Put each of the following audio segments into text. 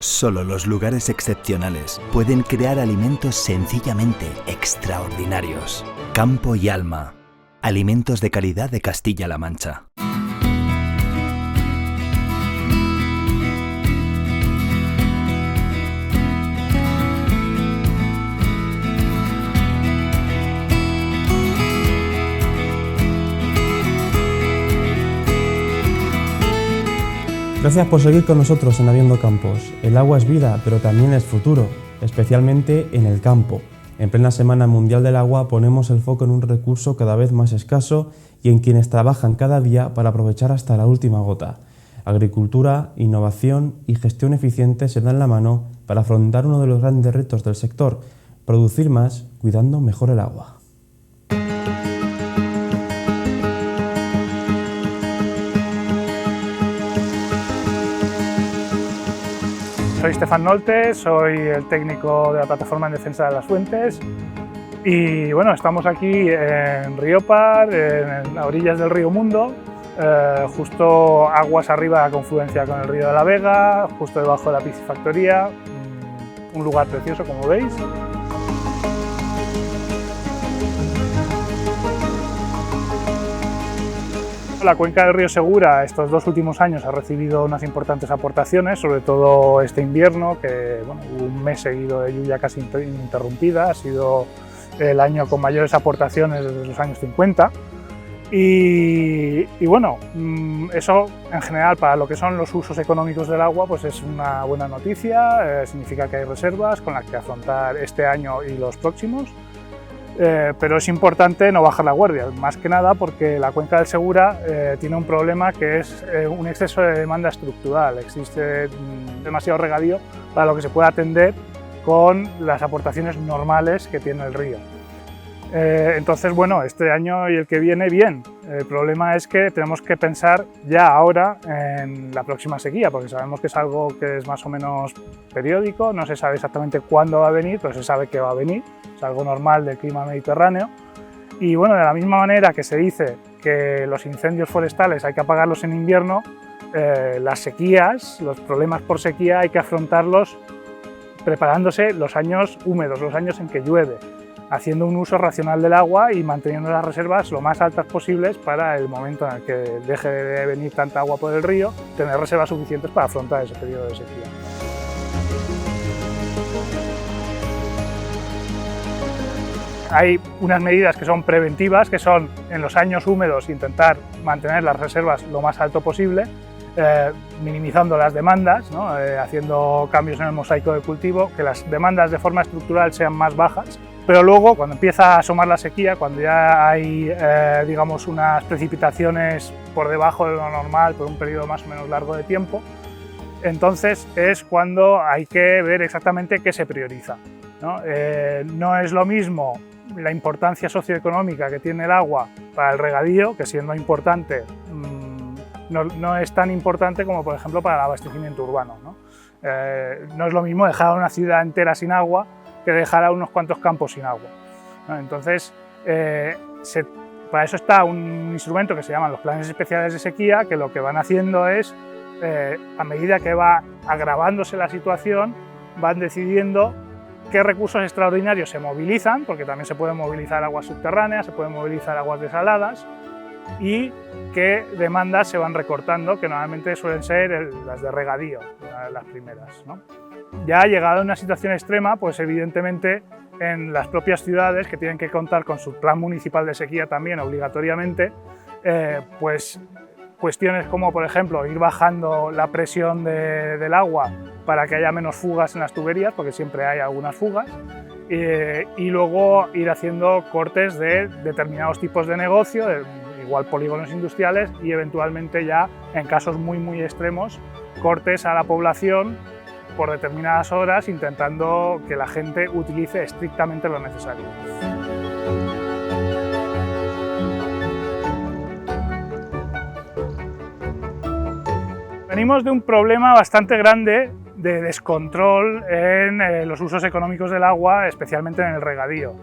Solo los lugares excepcionales pueden crear alimentos sencillamente extraordinarios. Campo y Alma. Alimentos de calidad de Castilla-La Mancha. Gracias por seguir con nosotros en Habiendo Campos. El agua es vida, pero también es futuro, especialmente en el campo. En plena Semana Mundial del Agua ponemos el foco en un recurso cada vez más escaso y en quienes trabajan cada día para aprovechar hasta la última gota. Agricultura, innovación y gestión eficiente se dan la mano para afrontar uno de los grandes retos del sector: producir más, cuidando mejor el agua. Soy Stefan Nolte, soy el técnico de la plataforma en defensa de las fuentes y bueno, estamos aquí en Riopar, en las orillas del río Mundo, justo aguas arriba de la confluencia con el río de la Vega, justo debajo de la piscifactoría, un lugar precioso como veis. La cuenca del río Segura estos 2 últimos años ha recibido unas importantes aportaciones, sobre todo este invierno, que bueno, hubo un mes seguido de lluvia casi ininterrumpida, ha sido el año con mayores aportaciones desde los años 50. Y bueno, eso en general para lo que son los usos económicos del agua pues es una buena noticia, significa que hay reservas con las que afrontar este año y los próximos. Pero es importante no bajar la guardia, más que nada porque la cuenca del Segura tiene un problema que es un exceso de demanda estructural. Existe demasiado regadío para lo que se puede atender con las aportaciones normales que tiene el río. Entonces, bueno, este año y el que viene, bien. El problema es que tenemos que pensar ya ahora en la próxima sequía, porque sabemos que es algo que es más o menos periódico, no se sabe exactamente cuándo va a venir, pero se sabe que va a venir, es algo normal del clima mediterráneo. Y bueno, de la misma manera que se dice que los incendios forestales hay que apagarlos en invierno, las sequías, los problemas por sequía hay que afrontarlos preparándose los años húmedos, los años en que llueve, haciendo un uso racional del agua y manteniendo las reservas lo más altas posibles para el momento en el que deje de venir tanta agua por el río, tener reservas suficientes para afrontar ese periodo de sequía. Hay unas medidas que son preventivas, que son en los años húmedos intentar mantener las reservas lo más alto posible, minimizando las demandas, ¿no? Haciendo cambios en el mosaico de cultivo, que las demandas de forma estructural sean más bajas. Pero luego, cuando empieza a asomar la sequía, cuando ya hay digamos unas precipitaciones por debajo de lo normal por un periodo más o menos largo de tiempo, entonces es cuando hay que ver exactamente qué se prioriza, ¿no? No es lo mismo la importancia socioeconómica que tiene el agua para el regadío, que siendo importante no es tan importante como por ejemplo para el abastecimiento urbano, ¿no? No es lo mismo dejar a una ciudad entera sin agua que dejar a unos cuantos campos sin agua, ¿no? Entonces, para eso está un instrumento que se llaman los planes especiales de sequía, que lo que van haciendo es, a medida que va agravándose la situación, van decidiendo qué recursos extraordinarios se movilizan, porque también se pueden movilizar aguas subterráneas, se pueden movilizar aguas desaladas, y qué demandas se van recortando, que normalmente suelen ser las de regadío, las primeras, ¿no? Ya llegado a una situación extrema, pues evidentemente en las propias ciudades, que tienen que contar con su plan municipal de sequía también obligatoriamente, pues cuestiones como por ejemplo ir bajando la presión del agua para que haya menos fugas en las tuberías, porque siempre hay algunas fugas, y luego ir haciendo cortes de determinados tipos de negocio, igual polígonos industriales, y eventualmente ya en casos muy extremos cortes a la población por determinadas horas, intentando que la gente utilice estrictamente lo necesario. Venimos de un problema bastante grande de descontrol en los usos económicos del agua, especialmente en el regadío.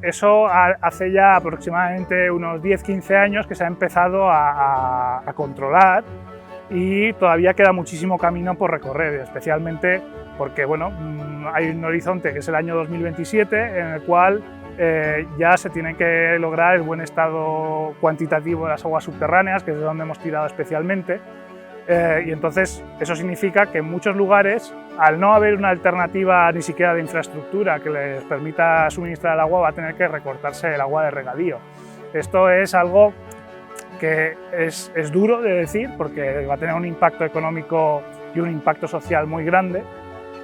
Eso hace ya aproximadamente unos 10-15 años que se ha empezado a controlar y todavía queda muchísimo camino por recorrer, especialmente porque bueno, hay un horizonte que es el año 2027 en el cual ya se tiene que lograr el buen estado cuantitativo de las aguas subterráneas, que es de donde hemos tirado especialmente, y entonces eso significa que en muchos lugares, al no haber una alternativa ni siquiera de infraestructura que les permita suministrar el agua, va a tener que recortarse el agua de regadío. Esto es algo que es duro de decir porque va a tener un impacto económico y un impacto social muy grande,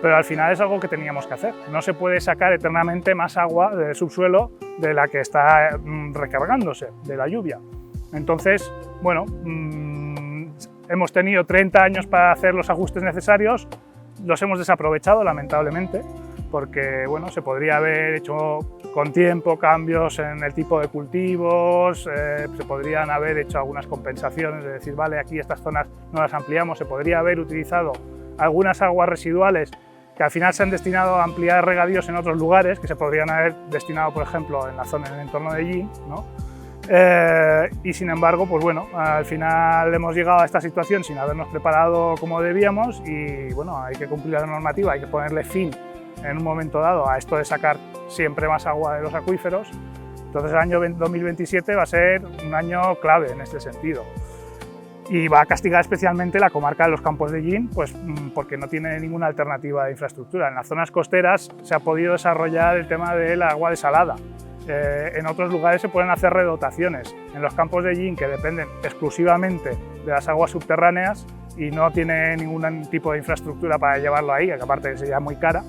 pero al final es algo que teníamos que hacer. No se puede sacar eternamente más agua del subsuelo de la que está recargándose de la lluvia. Entonces, bueno, hemos tenido 30 años para hacer los ajustes necesarios, los hemos desaprovechado lamentablemente, porque bueno, se podría haber hecho con tiempo cambios en el tipo de cultivos, se podrían haber hecho algunas compensaciones, de decir, vale, aquí estas zonas no las ampliamos, se podría haber utilizado algunas aguas residuales que al final se han destinado a ampliar regadíos en otros lugares, que se podrían haber destinado, por ejemplo, en la zona, en el entorno de Yin, ¿no? Y sin embargo, pues bueno, al final hemos llegado a esta situación sin habernos preparado como debíamos y bueno, hay que cumplir la normativa, hay que ponerle fin en un momento dado a esto de sacar siempre más agua de los acuíferos. Entonces el año 2027 va a ser un año clave en este sentido. Y va a castigar especialmente la comarca de los Campos de Yin, pues porque no tiene ninguna alternativa de infraestructura. En las zonas costeras se ha podido desarrollar el tema del agua desalada. En otros lugares se pueden hacer redotaciones. En los Campos de Yin, que dependen exclusivamente de las aguas subterráneas y no tiene ningún tipo de infraestructura para llevarlo ahí, que aparte que sería muy cara,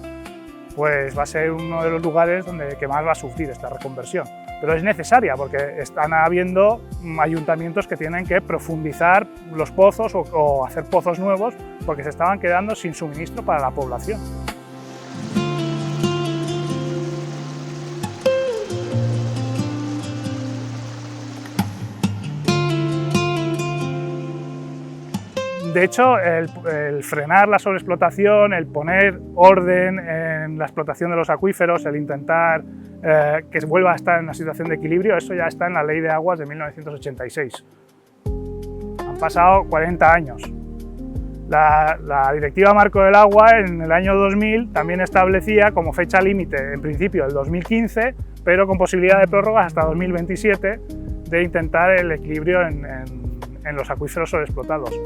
pues va a ser uno de los lugares que más va a sufrir esta reconversión. Pero es necesaria porque están habiendo ayuntamientos que tienen que profundizar los pozos o hacer pozos nuevos porque se estaban quedando sin suministro para la población. De hecho, el frenar la sobreexplotación, el poner orden en la explotación de los acuíferos, el intentar que vuelva a estar en una situación de equilibrio, eso ya está en la Ley de Aguas de 1986. Han pasado 40 años. La Directiva Marco del Agua en el año 2000 también establecía como fecha límite, en principio, el 2015, pero con posibilidad de prórrogas hasta 2027, de intentar el equilibrio en los acuíferos sobreexplotados.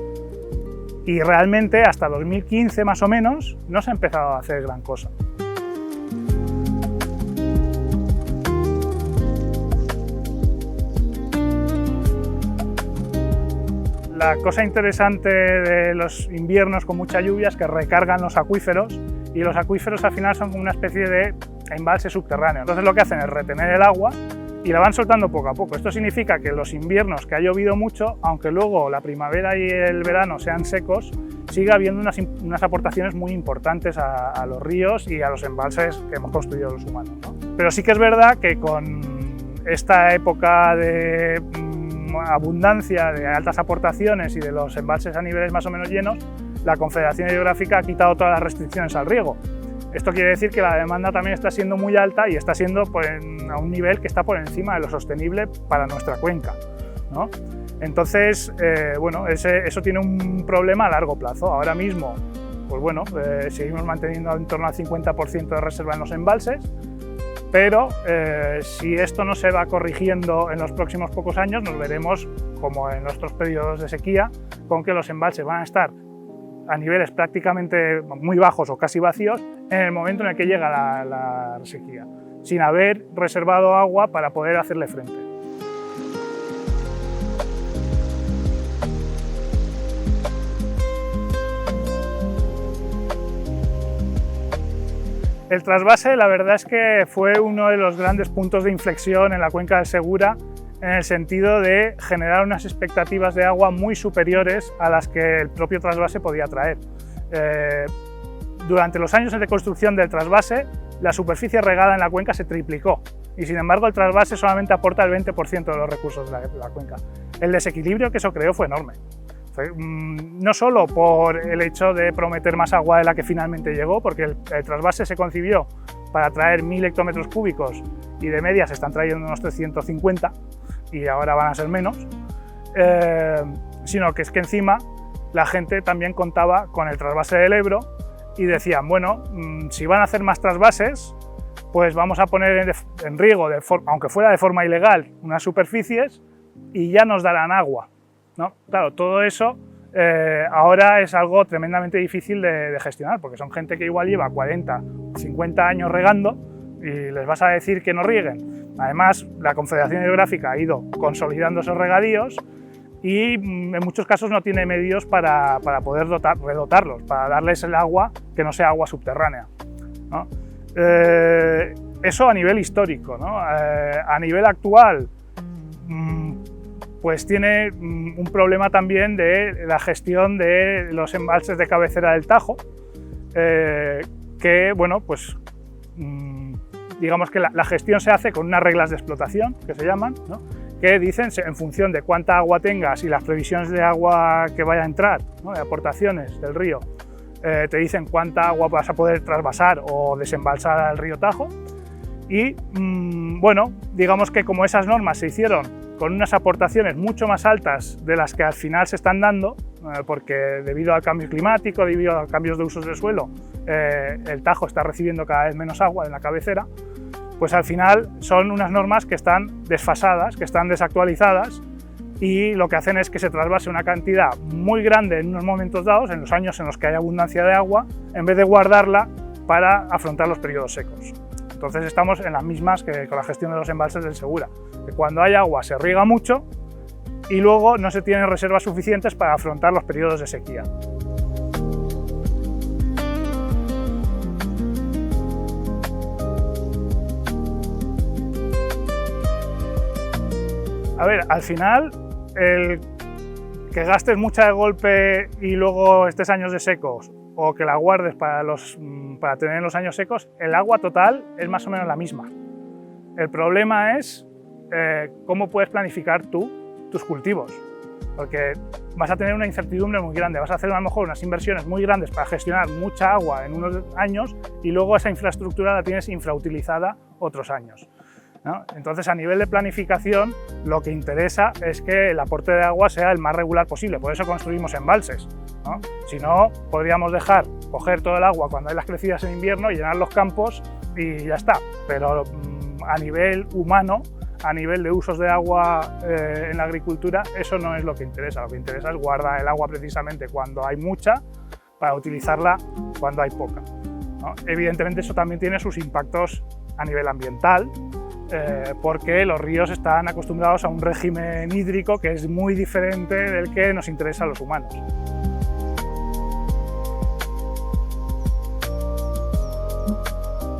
Y realmente hasta 2015 más o menos no se ha empezado a hacer gran cosa. La cosa interesante de los inviernos con mucha lluvia es que recargan los acuíferos y los acuíferos al final son como una especie de embalse subterráneo. Entonces lo que hacen es retener el agua y la van soltando poco a poco. Esto significa que los inviernos que ha llovido mucho, aunque luego la primavera y el verano sean secos, sigue habiendo unas aportaciones muy importantes a los ríos y a los embalses que hemos construido los humanos, ¿no? Pero sí que es verdad que con esta época de abundancia, de altas aportaciones y de los embalses a niveles más o menos llenos, la Confederación Hidrográfica ha quitado todas las restricciones al riego. Esto quiere decir que la demanda también está siendo muy alta y está siendo a un nivel que está por encima de lo sostenible para nuestra cuenca, ¿no? Entonces, bueno, eso tiene un problema a largo plazo. Ahora mismo, pues bueno, seguimos manteniendo en torno al 50% de reserva en los embalses, pero si esto no se va corrigiendo en los próximos pocos años, nos veremos, como en nuestros periodos de sequía, con que los embalses van a estar a niveles prácticamente muy bajos o casi vacíos en el momento en el que llega la sequía, sin haber reservado agua para poder hacerle frente. El trasvase, la verdad es que fue uno de los grandes puntos de inflexión en la cuenca del Segura, en el sentido de generar unas expectativas de agua muy superiores a las que el propio trasvase podía traer. Durante los años de construcción del trasvase, la superficie regada en la cuenca se triplicó y sin embargo el trasvase solamente aporta el 20% de los recursos de la cuenca. El desequilibrio que eso creó fue enorme. No solo por el hecho de prometer más agua de la que finalmente llegó, porque el trasvase se concibió para traer 1000 hectómetros cúbicos y de media se están trayendo unos 350 y ahora van a ser menos, sino que es que encima la gente también contaba con el trasvase del Ebro y decían, bueno, si van a hacer más trasvases, pues vamos a poner en riego, aunque fuera de forma ilegal, unas superficies y ya nos darán agua, ¿no? Claro, todo eso ahora es algo tremendamente difícil de gestionar, porque son gente que igual lleva 40 o 50 años regando y les vas a decir que no rieguen. Además, la Confederación Hidrográfica ha ido consolidando esos regadíos y en muchos casos no tiene medios para poder redotarlos, para darles el agua que no sea agua subterránea, ¿no? Eso a nivel histórico, ¿no? A nivel actual, pues tiene un problema también de la gestión de los embalses de cabecera del Tajo, que, bueno, pues digamos que la gestión se hace con unas reglas de explotación, que se llaman, ¿no? Que dicen, en función de cuánta agua tengas y las previsiones de agua que vaya a entrar, ¿no? De aportaciones del río, te dicen cuánta agua vas a poder trasvasar o desembalsar al río Tajo. Y bueno, digamos que como esas normas se hicieron con unas aportaciones mucho más altas de las que al final se están dando, porque debido al cambio climático, debido a cambios de usos del suelo, el Tajo está recibiendo cada vez menos agua en la cabecera, pues al final son unas normas que están desfasadas, que están desactualizadas, y lo que hacen es que se trasvase una cantidad muy grande en unos momentos dados, en los años en los que hay abundancia de agua, en vez de guardarla para afrontar los periodos secos. Entonces estamos en las mismas que con la gestión de los embalses del Segura, que cuando hay agua se riega mucho y luego no se tienen reservas suficientes para afrontar los periodos de sequía. A ver, al final, el que gastes mucha de golpe y luego estés años de secos, o que la guardes para tener en los años secos, el agua total es más o menos la misma. El problema es cómo puedes planificar tú tus cultivos, porque vas a tener una incertidumbre muy grande, vas a hacer a lo mejor unas inversiones muy grandes para gestionar mucha agua en unos años y luego esa infraestructura la tienes infrautilizada otros años, ¿no? Entonces, a nivel de planificación, lo que interesa es que el aporte de agua sea el más regular posible, por eso construimos embalses, ¿no? Si no, podríamos coger todo el agua cuando hay las crecidas en invierno y llenar los campos y ya está, pero a nivel humano, a nivel de usos de agua en la agricultura, eso no es lo que interesa. Lo que interesa es guardar el agua precisamente cuando hay mucha para utilizarla cuando hay poca, ¿no? Evidentemente eso también tiene sus impactos a nivel ambiental, porque los ríos están acostumbrados a un régimen hídrico que es muy diferente del que nos interesa a los humanos.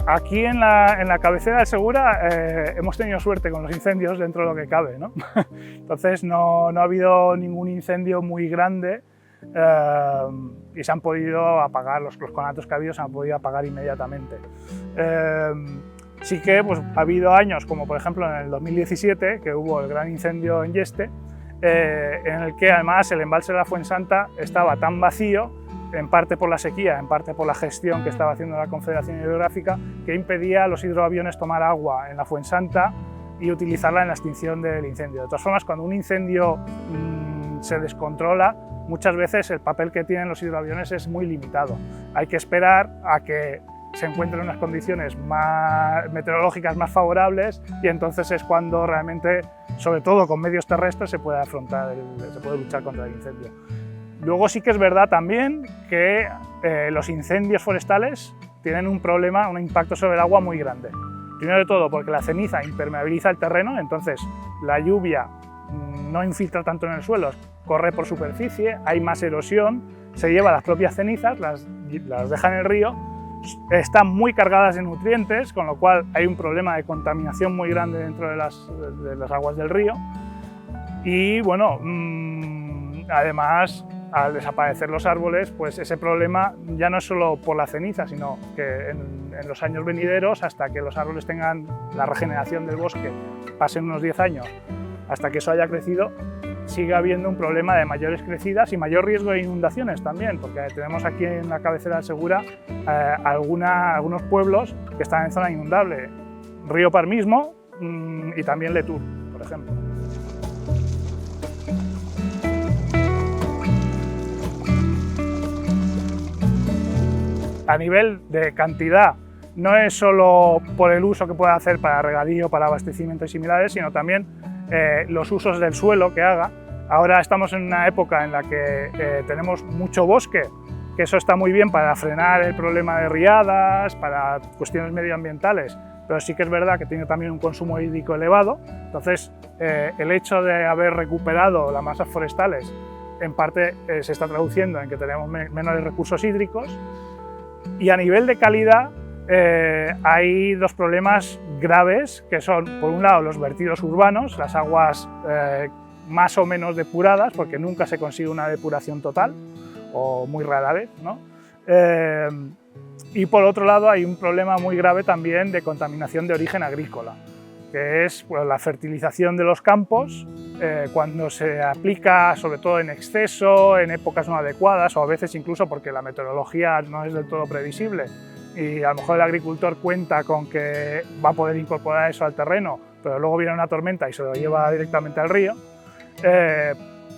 Aquí en la cabecera del Segura hemos tenido suerte con los incendios dentro de lo que cabe, ¿no? Entonces no ha habido ningún incendio muy grande y se han podido apagar, los conatos que ha habido se han podido apagar inmediatamente. Sí que pues, ha habido años, como por ejemplo en el 2017, que hubo el gran incendio en Yeste, en el que además el embalse de la Fuensanta estaba tan vacío, en parte por la sequía, en parte por la gestión que estaba haciendo la Confederación Hidrográfica, que impedía a los hidroaviones tomar agua en la Fuensanta y utilizarla en la extinción del incendio. De todas formas, cuando un incendio se descontrola, muchas veces el papel que tienen los hidroaviones es muy limitado. Hay que esperar a que se encuentren unas condiciones meteorológicas más favorables y entonces es cuando realmente, sobre todo con medios terrestres, se puede luchar contra el incendio. Luego sí que es verdad también que los incendios forestales tienen un impacto sobre el agua muy grande. Primero de todo porque la ceniza impermeabiliza el terreno, entonces la lluvia no infiltra tanto en el suelo, corre por superficie, hay más erosión, se lleva las propias cenizas, las deja en el río, están muy cargadas de nutrientes, con lo cual hay un problema de contaminación muy grande dentro de las aguas del río. Y bueno, además, al desaparecer los árboles, pues ese problema ya no es solo por la ceniza, sino que en los años venideros, hasta que los árboles tengan la regeneración del bosque, pasen unos 10 años, hasta que eso haya crecido, sigue habiendo un problema de mayores crecidas y mayor riesgo de inundaciones también, porque tenemos aquí en la cabecera del Segura algunos pueblos que están en zona inundable, Río Par mismo y también Letur, por ejemplo. a nivel de cantidad, no es solo por el uso que puede hacer para regadío, para abastecimiento y similares, sino también los usos del suelo que haga. Ahora estamos en una época en la que tenemos mucho bosque, que eso está muy bien para frenar el problema de riadas, para cuestiones medioambientales, pero sí que es verdad que tiene también un consumo hídrico elevado. Entonces, el hecho de haber recuperado las masas forestales, en parte se está traduciendo en que tenemos menores recursos hídricos, y a nivel de calidad hay dos problemas graves, que son, por un lado, los vertidos urbanos, las aguas más o menos depuradas, porque nunca se consigue una depuración total, o muy rara vez, ¿no? Y por otro lado hay un problema muy grave también de contaminación de origen agrícola, que es la fertilización de los campos cuando se aplica sobre todo en exceso, en épocas no adecuadas, o a veces incluso porque la meteorología no es del todo previsible y a lo mejor el agricultor cuenta con que va a poder incorporar eso al terreno, pero luego viene una tormenta y se lo lleva directamente al río,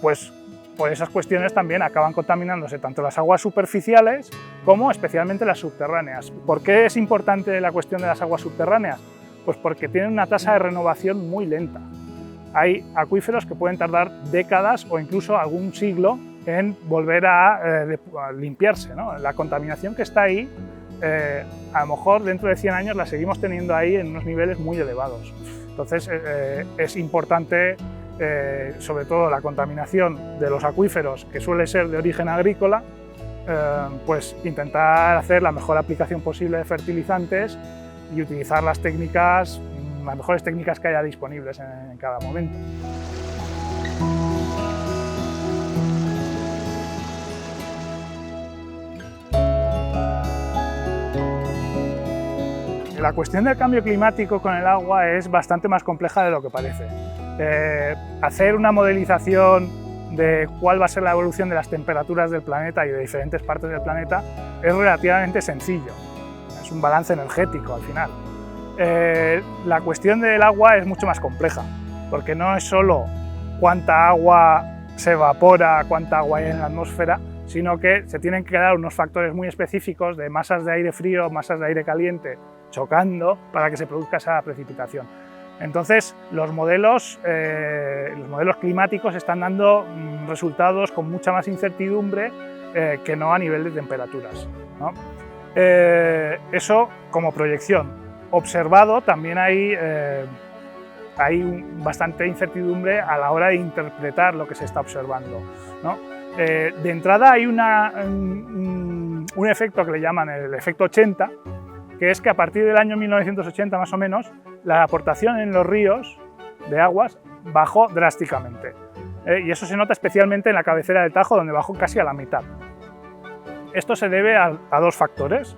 pues por esas cuestiones también acaban contaminándose tanto las aguas superficiales como especialmente las subterráneas. ¿Por qué es importante la cuestión de las aguas subterráneas? Pues porque tienen una tasa de renovación muy lenta. Hay acuíferos que pueden tardar décadas o incluso algún siglo en volver a limpiarse, ¿no? La contaminación que está ahí, a lo mejor dentro de 100 años la seguimos teniendo ahí en unos niveles muy elevados. Entonces es importante, sobre todo la contaminación de los acuíferos, que suele ser de origen agrícola, pues intentar hacer la mejor aplicación posible de fertilizantes y utilizar las mejores técnicas que haya disponibles en cada momento. La cuestión del cambio climático con el agua es bastante más compleja de lo que parece. Hacer una modelización de cuál va a ser la evolución de las temperaturas del planeta y de diferentes partes del planeta es relativamente sencillo. Es un balance energético al final. La cuestión del agua es mucho más compleja, porque no es solo cuánta agua se evapora, cuánta agua hay en la atmósfera, sino que se tienen que dar unos factores muy específicos de masas de aire frío, masas de aire caliente chocando para que se produzca esa precipitación. Entonces, los modelos climáticos están dando resultados con mucha más incertidumbre que no a nivel de temperaturas, ¿no? Eso como proyección. Observado, también hay bastante incertidumbre a la hora de interpretar lo que se está observando, ¿no? De entrada hay un efecto que le llaman el efecto 80, que es que a partir del año 1980 más o menos, la aportación en los ríos de aguas bajó drásticamente. Y eso se nota especialmente en la cabecera del Tajo, donde bajó casi a la mitad. Esto se debe a dos factores.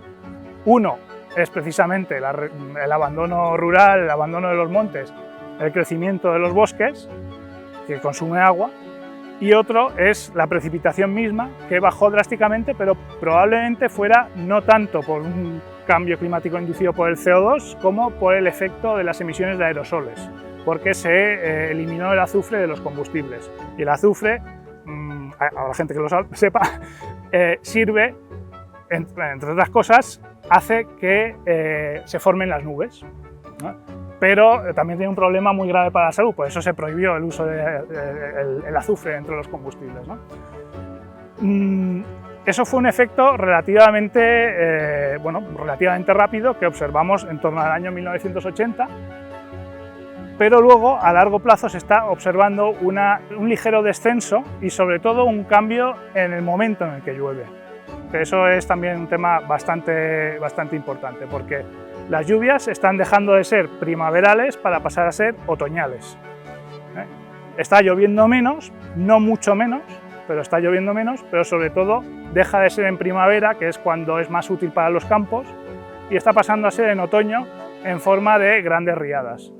Uno es precisamente el abandono rural, el abandono de los montes, el crecimiento de los bosques, que consume agua, y otro es la precipitación misma, que bajó drásticamente, pero probablemente fuera no tanto por un cambio climático inducido por el CO2 como por el efecto de las emisiones de aerosoles, porque se eliminó el azufre de los combustibles. Y el azufre, a la gente que lo sepa, sirve, entre otras cosas, hace que se formen las nubes, ¿no? Pero también tiene un problema muy grave para la salud, por eso se prohibió el uso del azufre entre los combustibles, ¿no? Eso fue un efecto relativamente rápido que observamos en torno al año 1980, pero luego a largo plazo se está observando un ligero descenso y sobre todo un cambio en el momento en el que llueve. Eso es también un tema bastante importante, porque las lluvias están dejando de ser primaverales para pasar a ser otoñales. Está lloviendo menos, no mucho menos, pero está lloviendo menos, pero sobre todo deja de ser en primavera, que es cuando es más útil para los campos, y está pasando a ser en otoño en forma de grandes riadas.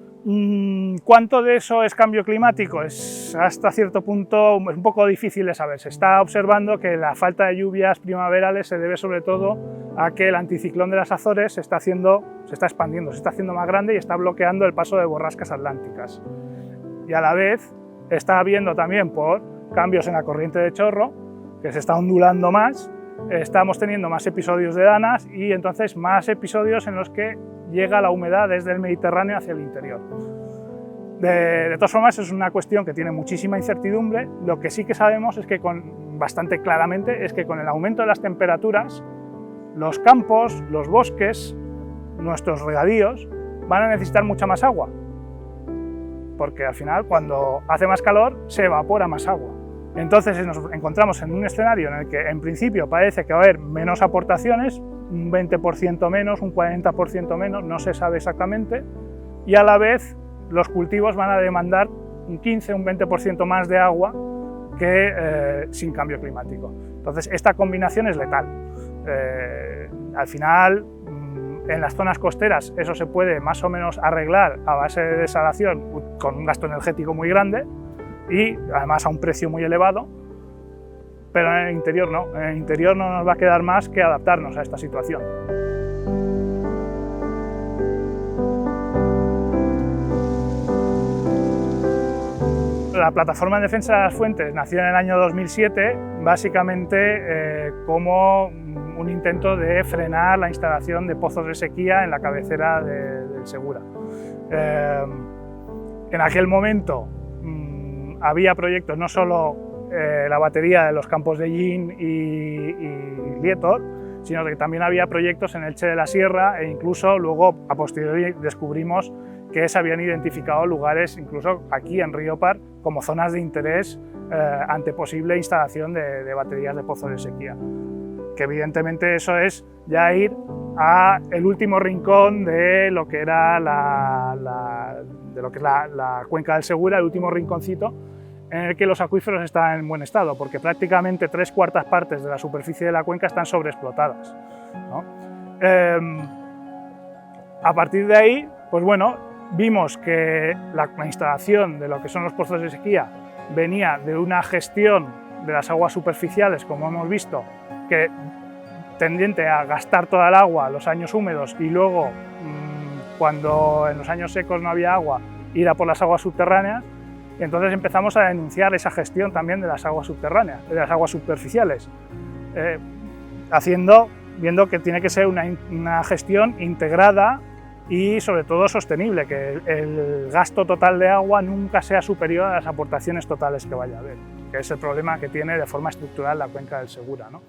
¿Cuánto de eso es cambio climático? Es hasta cierto punto un poco difícil de saber. Se está observando que la falta de lluvias primaverales se debe sobre todo a que el anticiclón de las Azores se está expandiendo, se está haciendo más grande y está bloqueando el paso de borrascas atlánticas. Y a la vez está habiendo también por cambios en la corriente de chorro, que se está ondulando más estamos teniendo más episodios de danas y entonces más episodios en los que llega la humedad desde el Mediterráneo hacia el interior. De todas formas, es una cuestión que tiene muchísima incertidumbre. Lo que sí que sabemos es que bastante claramente es que con el aumento de las temperaturas, los campos, los bosques, nuestros regadíos van a necesitar mucha más agua, porque al final cuando hace más calor se evapora más agua. Entonces nos encontramos en un escenario en el que en principio parece que va a haber menos aportaciones, un 20% menos, un 40% menos, no se sabe exactamente, y a la vez los cultivos van a demandar un 15, un 20% más de agua que sin cambio climático. Entonces esta combinación es letal. Al final, en las zonas costeras eso se puede más o menos arreglar a base de desalación con un gasto energético muy grande y además a un precio muy elevado, pero en el interior no. En el interior no nos va a quedar más que adaptarnos a esta situación. La Plataforma en Defensa de las Fuentes nació en el año 2007, básicamente como un intento de frenar la instalación de pozos de sequía en la cabecera del Segura. En aquel momento había proyectos, no solo la batería de los campos de Llín y Lietor, sino que también había proyectos en Elche de la Sierra e incluso luego a posteriori descubrimos que se habían identificado lugares, incluso aquí en Riopar, como zonas de interés ante posible instalación de baterías de pozos de sequía. Que evidentemente eso es ya ir a el último rincón de lo que era la cuenca del Segura, el último rinconcito en el que los acuíferos están en buen estado, porque prácticamente 3/4 partes de la superficie de la cuenca están sobreexplotadas, ¿no? A partir de ahí, pues bueno, vimos que la instalación de lo que son los pozos de sequía venía de una gestión de las aguas superficiales, como hemos visto, que tendiente a gastar toda el agua los años húmedos y luego, cuando en los años secos no había agua, ir a por las aguas subterráneas. Y entonces empezamos a denunciar esa gestión también de las aguas subterráneas, de las aguas superficiales, viendo que tiene que ser una gestión integrada y sobre todo sostenible, que el gasto total de agua nunca sea superior a las aportaciones totales que vaya a haber, que es el problema que tiene de forma estructural la cuenca del Segura, ¿no?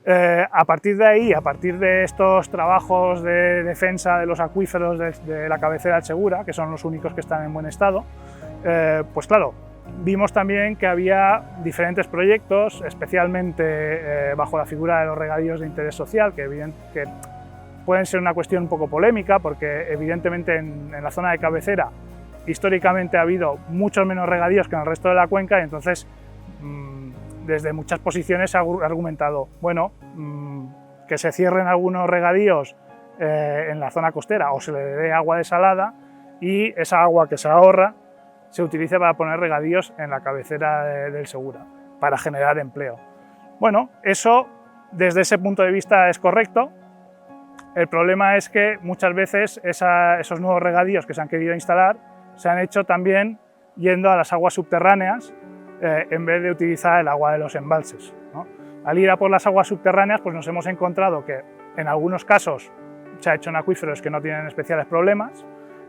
A partir de ahí, a partir de estos trabajos de defensa de los acuíferos de la cabecera del Segura, que son los únicos que están en buen estado, pues claro, vimos también que había diferentes proyectos, especialmente bajo la figura de los regadíos de interés social, que pueden ser una cuestión un poco polémica, porque evidentemente en la zona de cabecera históricamente ha habido muchos menos regadíos que en el resto de la cuenca, y entonces desde muchas posiciones se ha argumentado, bueno, que se cierren algunos regadíos en la zona costera o se le dé agua desalada y esa agua que se ahorra se utilice para poner regadíos en la cabecera del Segura, para generar empleo. Bueno, eso desde ese punto de vista es correcto. El problema es que muchas veces esos nuevos regadíos que se han querido instalar se han hecho también yendo a las aguas subterráneas en vez de utilizar el agua de los embalses, ¿no? Al ir a por las aguas subterráneas, pues nos hemos encontrado que en algunos casos se ha hecho en acuíferos que no tienen especiales problemas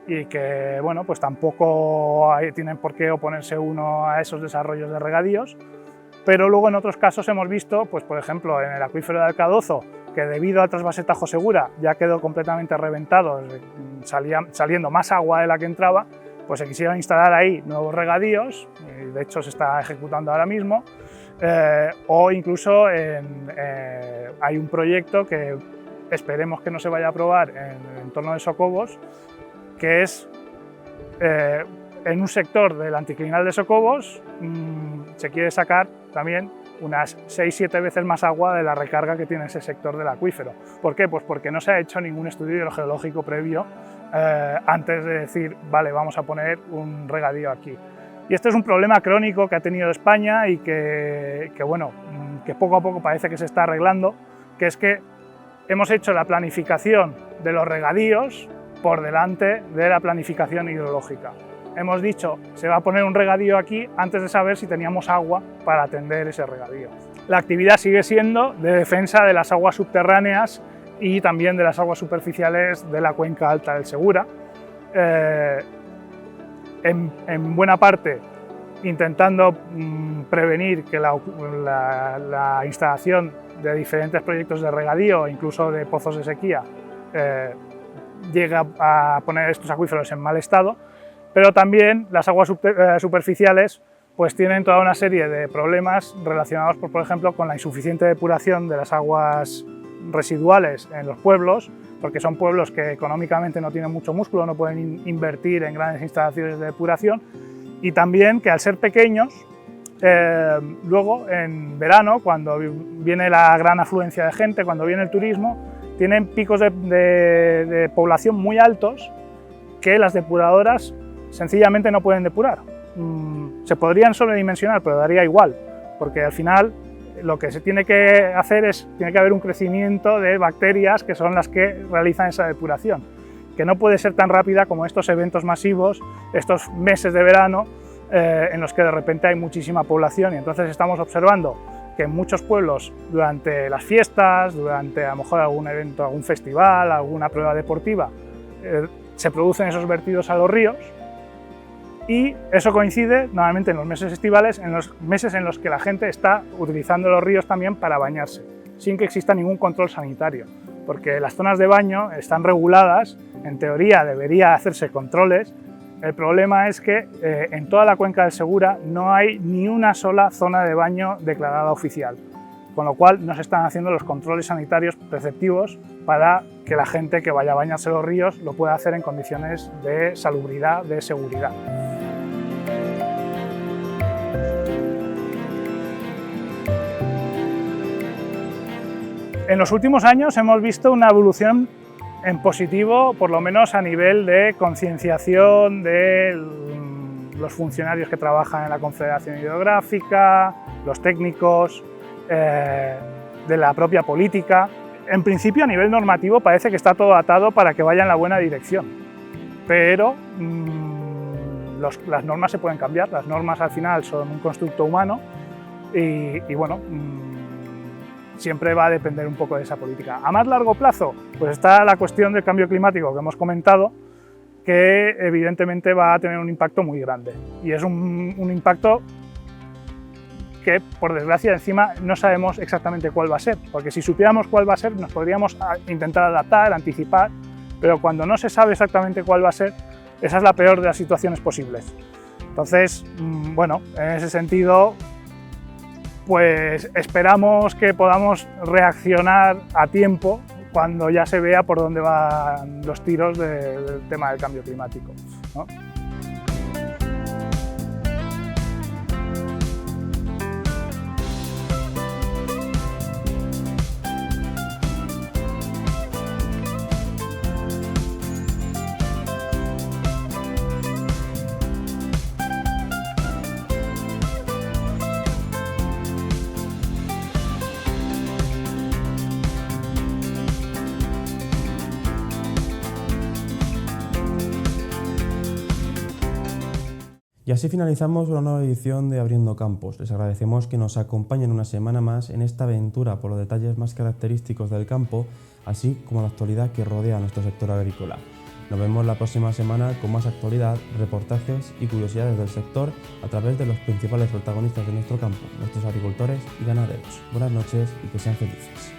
y que, bueno, pues tampoco tienen por qué oponerse uno a esos desarrollos de regadíos, pero luego en otros casos hemos visto, pues por ejemplo en el acuífero de Alcadozo, que debido al trasvase Tajo Segura ya quedó completamente reventado, saliendo más agua de la que entraba, pues se quisieron instalar ahí nuevos regadíos, y de hecho se está ejecutando ahora mismo, o incluso hay un proyecto que esperemos que no se vaya a aprobar en el entorno de Socobos, que es en un sector del anticlinal de Socobos se quiere sacar también unas 6-7 veces más agua de la recarga que tiene ese sector del acuífero. ¿Por qué? Pues porque no se ha hecho ningún estudio hidrogeológico previo antes de decir, vale, vamos a poner un regadío aquí. Y este es un problema crónico que ha tenido España y que poco a poco parece que se está arreglando, que es que hemos hecho la planificación de los regadíos por delante de la planificación hidrológica. Hemos dicho, se va a poner un regadío aquí antes de saber si teníamos agua para atender ese regadío. la actividad sigue siendo de defensa de las aguas subterráneas y también de las aguas superficiales de la cuenca alta del Segura. En buena parte intentando prevenir que la instalación de diferentes proyectos de regadío e incluso de pozos de sequía llegue a poner estos acuíferos en mal estado, pero también las aguas superficiales pues tienen toda una serie de problemas relacionados, por ejemplo, con la insuficiente depuración de las aguas residuales en los pueblos, porque son pueblos que económicamente no tienen mucho músculo, no pueden invertir en grandes instalaciones de depuración, y también que al ser pequeños, luego en verano, cuando viene la gran afluencia de gente, cuando viene el turismo, tienen picos de población muy altos que las depuradoras sencillamente no pueden depurar. Se podrían sobredimensionar, pero daría igual, porque al final lo que se tiene que hacer es, tiene que haber un crecimiento de bacterias que son las que realizan esa depuración, que no puede ser tan rápida como estos eventos masivos, estos meses de verano en los que de repente hay muchísima población, y entonces estamos observando que en muchos pueblos durante las fiestas, durante a lo mejor algún evento, algún festival, alguna prueba deportiva, se producen esos vertidos a los ríos, y eso coincide normalmente en los meses estivales, en los meses en los que la gente está utilizando los ríos también para bañarse, sin que exista ningún control sanitario, porque las zonas de baño están reguladas, en teoría debería hacerse controles. El problema es que en toda la cuenca del Segura no hay ni una sola zona de baño declarada oficial, con lo cual no se están haciendo los controles sanitarios preceptivos para que la gente que vaya a bañarse los ríos lo pueda hacer en condiciones de salubridad, de seguridad. En los últimos años hemos visto una evolución en positivo, por lo menos a nivel de concienciación de los funcionarios que trabajan en la Confederación Hidrográfica, los técnicos, de la propia política. En principio, a nivel normativo, parece que está todo atado para que vaya en la buena dirección, pero las normas se pueden cambiar. Las normas al final son un constructo humano y bueno, siempre va a depender un poco de esa política. A más largo plazo, pues está la cuestión del cambio climático que hemos comentado, que evidentemente va a tener un impacto muy grande. Y es un impacto que, por desgracia, encima no sabemos exactamente cuál va a ser, porque si supiéramos cuál va a ser, nos podríamos intentar adaptar, anticipar, pero cuando no se sabe exactamente cuál va a ser, esa es la peor de las situaciones posibles. Entonces, bueno, en ese sentido, pues esperamos que podamos reaccionar a tiempo cuando ya se vea por dónde van los tiros del tema del cambio climático, ¿no? Y así finalizamos una nueva edición de Abriendo Campos. Les agradecemos que nos acompañen una semana más en esta aventura por los detalles más característicos del campo, así como la actualidad que rodea a nuestro sector agrícola. Nos vemos la próxima semana con más actualidad, reportajes y curiosidades del sector a través de los principales protagonistas de nuestro campo, nuestros agricultores y ganaderos. Buenas noches y que sean felices.